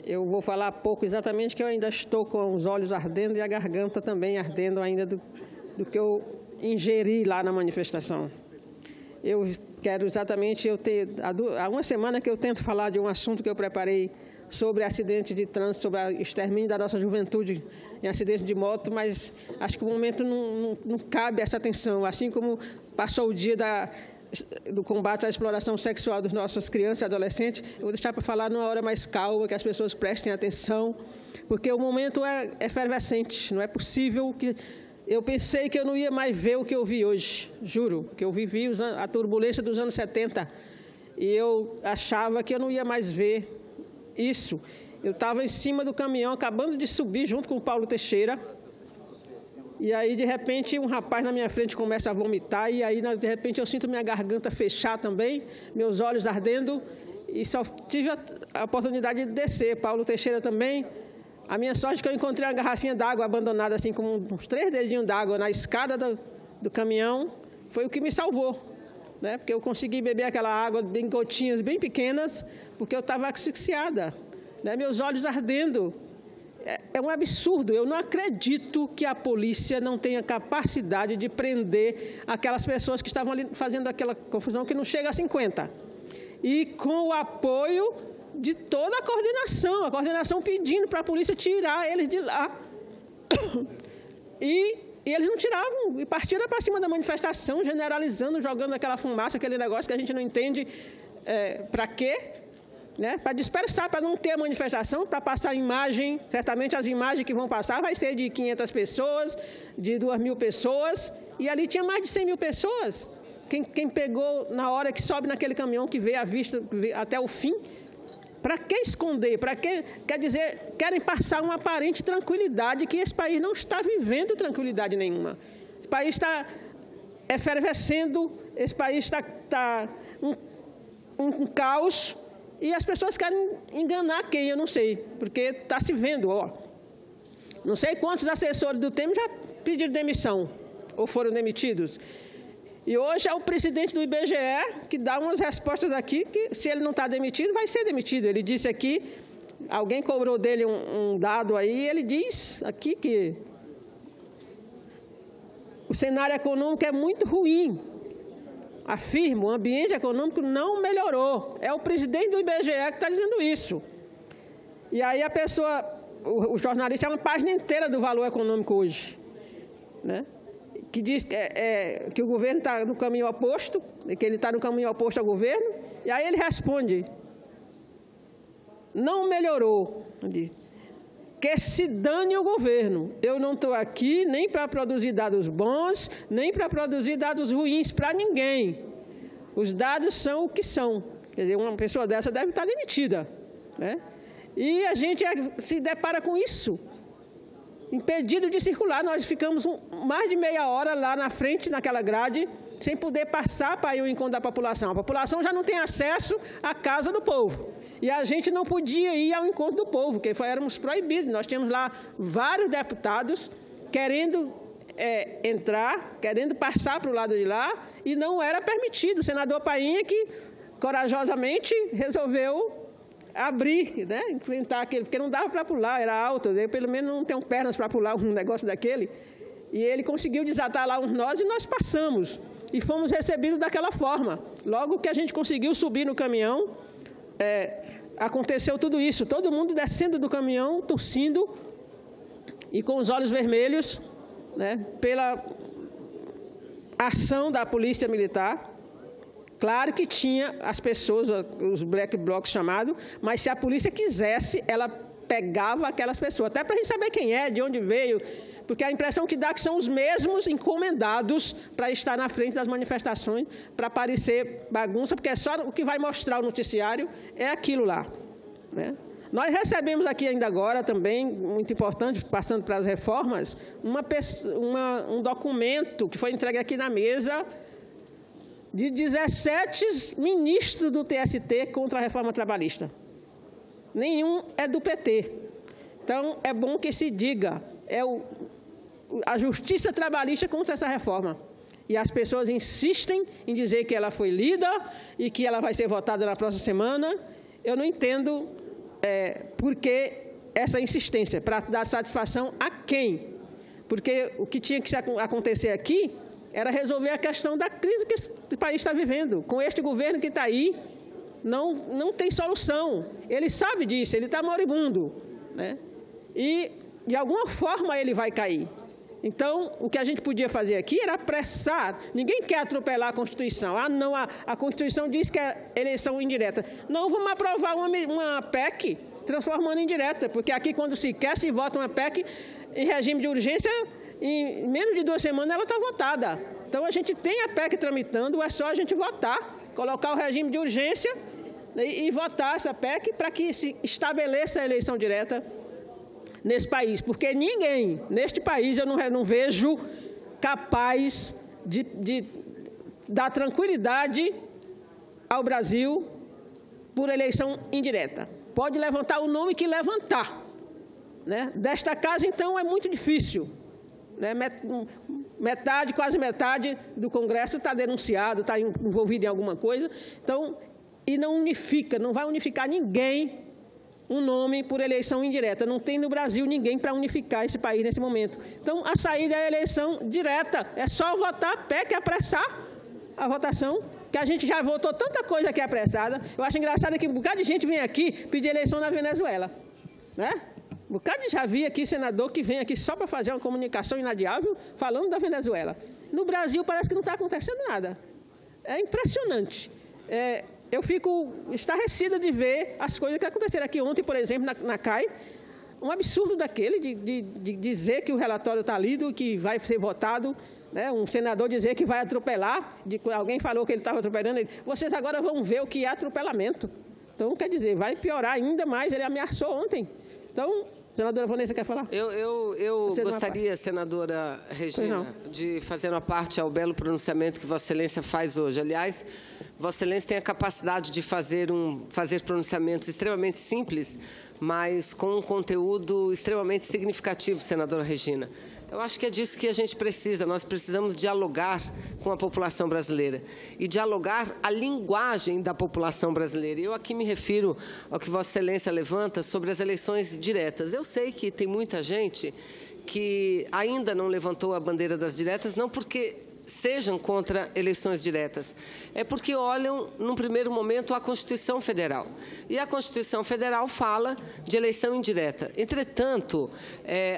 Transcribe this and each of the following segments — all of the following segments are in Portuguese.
Eu vou falar pouco exatamente, que eu ainda estou com os olhos ardendo e a garganta também ardendo ainda do que eu ingeri lá na manifestação. Eu quero exatamente, há uma semana que eu tento falar de um assunto que eu preparei sobre acidente de trânsito, sobre o extermínio da nossa juventude em acidente de moto, mas acho que o momento não cabe essa atenção, assim como passou o dia do combate à exploração sexual das nossas crianças e adolescentes. Eu vou deixar para falar numa hora mais calma, que as pessoas prestem atenção, porque o momento é efervescente. Não é possível que... Eu pensei que eu não ia mais ver o que eu vi hoje, juro, que eu vivi a turbulência dos anos 70 e eu achava que eu não ia mais ver isso. Eu estava em cima do caminhão, acabando de subir junto com o Paulo Teixeira, e aí, de repente, um rapaz na minha frente começa a vomitar, e aí, de repente, eu sinto minha garganta fechar também, meus olhos ardendo, e só tive a oportunidade de descer. Paulo Teixeira também. A minha sorte é que eu encontrei uma garrafinha d'água abandonada, assim, com uns 3 dedinhos d'água na escada do caminhão, foi o que me salvou, né? Porque eu consegui beber aquela água, bem gotinhas, bem pequenas, porque eu estava asfixiada, né? Meus olhos ardendo. É um absurdo. Eu não acredito que a polícia não tenha capacidade de prender aquelas pessoas que estavam ali fazendo aquela confusão que não chega a 50. E com o apoio de toda a coordenação pedindo para a polícia tirar eles de lá. E eles não tiravam, e partiram para cima da manifestação, generalizando, jogando aquela fumaça, aquele negócio que a gente não entende para quê. Né, para dispersar, para não ter a manifestação, para passar imagem. Certamente as imagens que vão passar vai ser de 500 pessoas, de 2.000 pessoas, e ali tinha mais de 100.000 pessoas. Quem pegou na hora que sobe naquele caminhão, que vê a vista até o fim, para que esconder? Para que, quer dizer, querem passar uma aparente tranquilidade, que esse país não está vivendo tranquilidade nenhuma. Esse país está efervescendo, esse país está um caos. E as pessoas querem enganar quem, eu não sei, porque está se vendo, ó. Não sei quantos assessores do Temer já pediram demissão ou foram demitidos. E hoje é o presidente do IBGE que dá umas respostas aqui, que se ele não está demitido, vai ser demitido. Ele disse aqui, alguém cobrou dele um dado aí, ele diz aqui que o cenário econômico é muito ruim. Afirmo, o ambiente econômico não melhorou. É o presidente do IBGE que está dizendo isso. E aí a pessoa, o jornalista, é uma página inteira do Valor Econômico hoje, né? Que diz que o governo está no caminho oposto, que ele está no caminho oposto ao governo, e aí ele responde, não melhorou. Que se dane o governo. Eu não estou aqui nem para produzir dados bons, nem para produzir dados ruins para ninguém. Os dados são o que são. Quer dizer, uma pessoa dessa deve estar demitida, né? E a gente se depara com isso. Impedido de circular. Nós ficamos mais de meia hora lá na frente, naquela grade, sem poder passar para ir ao encontro da população. A população já não tem acesso à casa do povo. E a gente não podia ir ao encontro do povo, porque éramos proibidos. Nós tínhamos lá vários deputados querendo entrar, querendo passar para o lado de lá, e não era permitido. O senador Painha, que corajosamente resolveu abrir, né, enfrentar aquele, porque não dava para pular, era alto, eu pelo menos não tenho pernas para pular um negócio daquele. E ele conseguiu desatar lá uns nós e nós passamos. E fomos recebidos daquela forma. Logo que a gente conseguiu subir no caminhão, aconteceu tudo isso. Todo mundo descendo do caminhão, tossindo e com os olhos vermelhos, né, pela ação da polícia militar. Claro que tinha as pessoas, os black blocs chamados, mas se a polícia quisesse, ela pegava aquelas pessoas, até para a gente saber quem é, de onde veio, porque a impressão que dá é que são os mesmos encomendados para estar na frente das manifestações, para parecer bagunça, porque é só o que vai mostrar o noticiário, é aquilo lá, né? Nós recebemos aqui ainda agora também, muito importante, passando para as reformas, um documento que foi entregue aqui na mesa de 17 ministros do TST contra a reforma trabalhista. Nenhum é do PT. Então, é bom que se diga, a justiça trabalhista contra essa reforma. E as pessoas insistem em dizer que ela foi lida e que ela vai ser votada na próxima semana. Eu não entendo por que essa insistência? Para dar satisfação a quem? Porque o que tinha que acontecer aqui era resolver a questão da crise que o país está vivendo. Com este governo que está aí, não tem solução. Ele sabe disso, ele está moribundo, né? E, de alguma forma, ele vai cair. Então, o que a gente podia fazer aqui era apressar. Ninguém quer atropelar a Constituição. Ah, não, a Constituição diz que é eleição indireta. Não, vamos aprovar uma PEC transformando em direta, porque aqui, quando se quer, se vota uma PEC em regime de urgência, em menos de 2 semanas ela está votada. Então, a gente tem a PEC tramitando, é só a gente votar, colocar o regime de urgência e votar essa PEC para que se estabeleça a eleição direta nesse país, porque ninguém, neste país, eu não vejo capaz de dar tranquilidade ao Brasil por eleição indireta. Pode levantar o nome que levantar, né? Desta casa, então, é muito difícil, né? Quase metade do Congresso está denunciado, está envolvido em alguma coisa, então, e não unifica, não vai unificar ninguém um nome por eleição indireta. Não tem no Brasil ninguém para unificar esse país nesse momento. Então, a saída é a eleição direta. É só votar a PEC, apressar a votação, que a gente já votou tanta coisa aqui apressada. Eu acho engraçado que um bocado de gente vem aqui pedir eleição na Venezuela, né? Um bocado já vi aqui senador que vem aqui só para fazer uma comunicação inadiável falando da Venezuela. No Brasil parece que não está acontecendo nada. É impressionante. Eu fico estarrecida de ver as coisas que aconteceram aqui ontem, por exemplo, na CAI. Um absurdo daquele de dizer que o relatório está lido, que vai ser votado, né? Um senador dizer que vai atropelar, alguém falou que ele estava atropelando, vocês agora vão ver o que é atropelamento. Então, quer dizer, vai piorar ainda mais, ele ameaçou ontem. Então, senadora Vanessa, quer falar? Eu gostaria, senadora Regina, de fazer uma parte ao belo pronunciamento que Vossa Excelência faz hoje. Aliás, Vossa Excelência tem a capacidade de fazer pronunciamentos extremamente simples, mas com um conteúdo extremamente significativo, senadora Regina. Eu acho que é disso que a gente precisa. Nós precisamos dialogar com a população brasileira e dialogar a linguagem da população brasileira. E eu aqui me refiro ao que Vossa Excelência levanta sobre as eleições diretas. Eu sei que tem muita gente que ainda não levantou a bandeira das diretas, não porque sejam contra eleições diretas, é porque olham, num primeiro momento, a Constituição Federal. E a Constituição Federal fala de eleição indireta. Entretanto,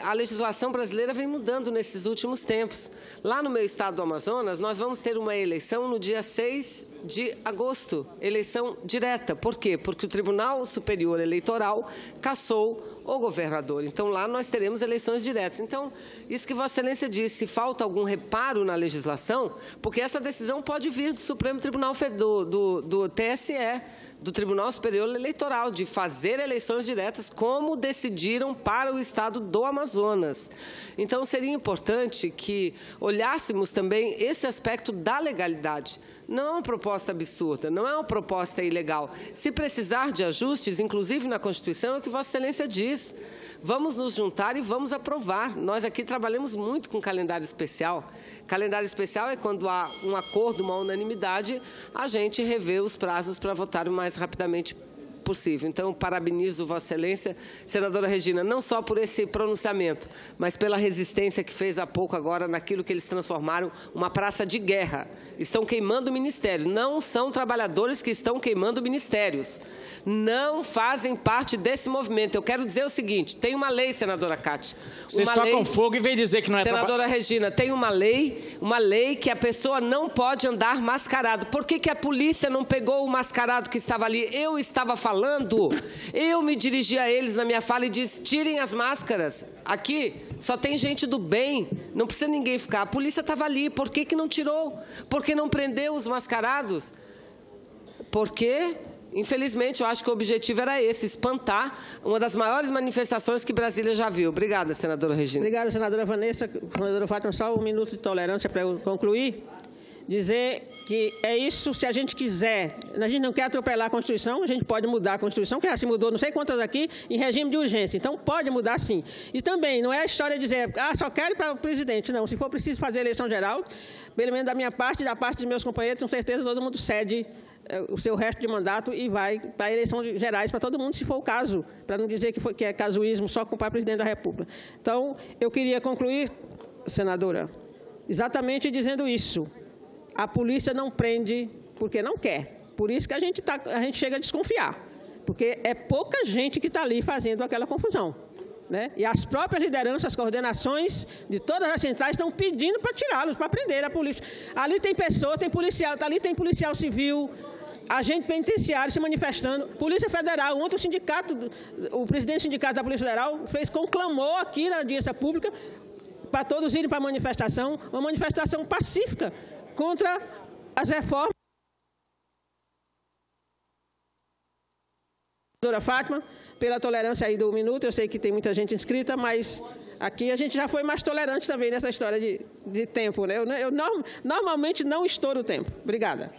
a legislação brasileira vem mudando nesses últimos tempos. Lá no meu estado do Amazonas, nós vamos ter uma eleição no dia 6 de agosto, eleição direta. Por quê? Porque o Tribunal Superior Eleitoral cassou o governador. Então, lá nós teremos eleições diretas. Então, isso que Vossa Excelência disse, se falta algum reparo na legislação, porque essa decisão pode vir do Supremo Tribunal do TSE, do Tribunal Superior Eleitoral, de fazer eleições diretas, como decidiram para o estado do Amazonas. Então, seria importante que olhássemos também esse aspecto da legalidade. Não é uma proposta absurda, não é uma proposta ilegal. Se precisar de ajustes, inclusive na Constituição, é o que Vossa Excelência diz. Vamos nos juntar e vamos aprovar. Nós aqui trabalhamos muito com calendário especial. Calendário especial é quando há um acordo, uma unanimidade, a gente revê os prazos para votar o mais rapidamente possível. Então, parabenizo Vossa Excelência, senadora Regina, não só por esse pronunciamento, mas pela resistência que fez há pouco agora naquilo que eles transformaram uma praça de guerra. Estão queimando o ministério. Não são trabalhadores que estão queimando ministérios. Não fazem parte desse movimento. Eu quero dizer o seguinte, tem uma lei, senadora Cátia. Vocês tocam fogo e vem dizer que não é... Senadora Regina, tem uma lei que a pessoa não pode andar mascarado. Por que a polícia não pegou o mascarado que estava ali? Eu estava falando, eu me dirigi a eles na minha fala e disse, tirem as máscaras. Aqui só tem gente do bem, não precisa ninguém ficar. A polícia estava ali, por que não tirou? Por que não prendeu os mascarados? Porque... Infelizmente, eu acho que o objetivo era esse, espantar uma das maiores manifestações que Brasília já viu. Obrigada, senadora Regina. Obrigada, senadora Vanessa. Senadora Fátima, só um minuto de tolerância para eu concluir, dizer que é isso, se a gente quiser, a gente não quer atropelar a Constituição, a gente pode mudar a Constituição, que já se mudou não sei quantas aqui, em regime de urgência. Então, pode mudar sim. E também, não é a história de dizer, só quero ir para o presidente. Não, se for preciso fazer eleição geral, pelo menos da minha parte e da parte dos meus companheiros, com certeza todo mundo cede o seu resto de mandato e vai para eleições gerais para todo mundo, se for o caso, para não dizer que é casuísmo só com o presidente da República. Então, eu queria concluir, senadora, exatamente dizendo isso. A polícia não prende porque não quer. Por isso que a gente chega a desconfiar. Porque é pouca gente que está ali fazendo aquela confusão, né? E as próprias lideranças, as coordenações de todas as centrais estão pedindo para tirá-los, para prender a polícia. Ali tem pessoa, tem policial, ali tem policial civil, agente penitenciário se manifestando. Polícia Federal, ontem o sindicato, o presidente do Sindicato da Polícia Federal conclamou aqui na audiência pública para todos irem para a manifestação, uma manifestação pacífica contra as reformas. Doutora Fátima, pela tolerância aí do minuto, eu sei que tem muita gente inscrita, mas aqui a gente já foi mais tolerante também nessa história de tempo, né? Eu normalmente não estouro o tempo. Obrigada.